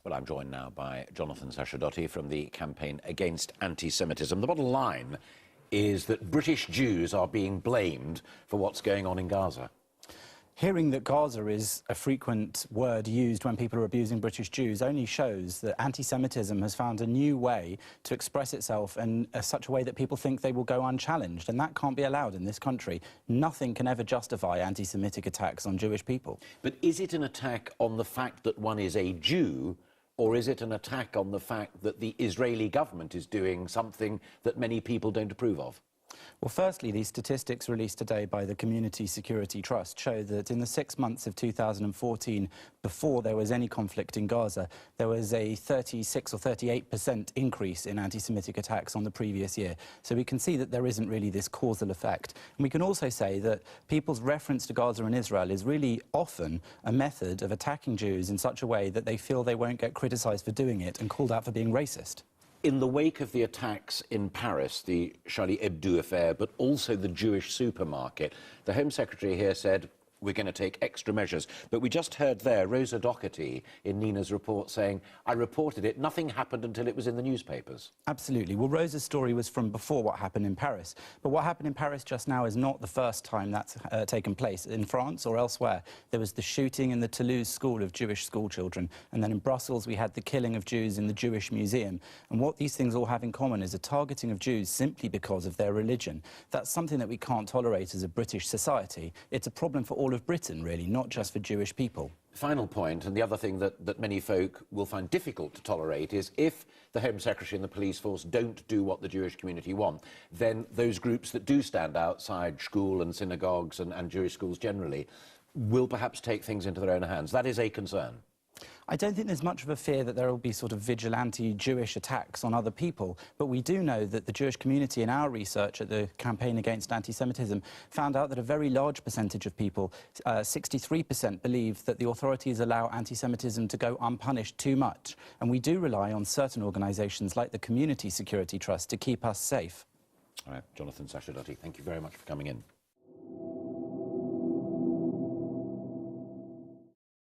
Well, I'm joined now by Jonathan Sacerdoti from the Campaign Against Antisemitism. The bottom line is that British Jews are being blamed for what's going on in Gaza. Hearing that Gaza is a frequent word used when people are abusing British Jews only shows that anti-Semitism has found a new way to express itself in such a way that people think they will go unchallenged, and that can't be allowed in this country. Nothing can ever justify anti-Semitic attacks on Jewish people. But is it an attack on the fact that one is a Jew, or is it an attack on the fact that the Israeli government is doing something that many people don't approve of? Well, firstly, these statistics released today by the Community Security Trust show that in the 6 months of 2014, before there was any conflict in Gaza, there was a 36 or 38% increase in anti-Semitic attacks on the previous year. So we can see that there isn't really this causal effect. And we can also say that people's reference to Gaza and Israel is really often a method of attacking Jews in such a way that they feel they won't get criticised for doing it and called out for being racist. In the wake of the attacks in Paris, the Charlie Hebdo affair, but also the Jewish supermarket, the Home Secretary here said, we're going to take extra measures. But we just heard there Rosa Doherty in Nina's report saying, I reported it, nothing happened until it was in the newspapers. Absolutely. Well, Rosa's story was from before what happened in Paris. But what happened in Paris just now is not the first time that's taken place. In France or elsewhere, there was the shooting in the Toulouse school of Jewish schoolchildren. And then in Brussels, we had the killing of Jews in the Jewish Museum. And what these things all have in common is a targeting of Jews simply because of their religion. That's something that we can't tolerate as a British society. It's a problem for all of Britain, really, not just for Jewish people. Final point, and the other thing that many folk will find difficult to tolerate is if the Home Secretary and the police force don't do what the Jewish community want, then those groups that do stand outside school and synagogues and Jewish schools generally will perhaps take things into their own hands. That is a concern. I don't think there's much of a fear that there will be sort of vigilante Jewish attacks on other people, but we do know that the Jewish community in our research at the Campaign Against Antisemitism found out that a very large percentage of people, 63%, believe that the authorities allow anti-Semitism to go unpunished too much. And we do rely on certain organisations like the Community Security Trust to keep us safe. All right, Jonathan Sacerdoti, thank you very much for coming in.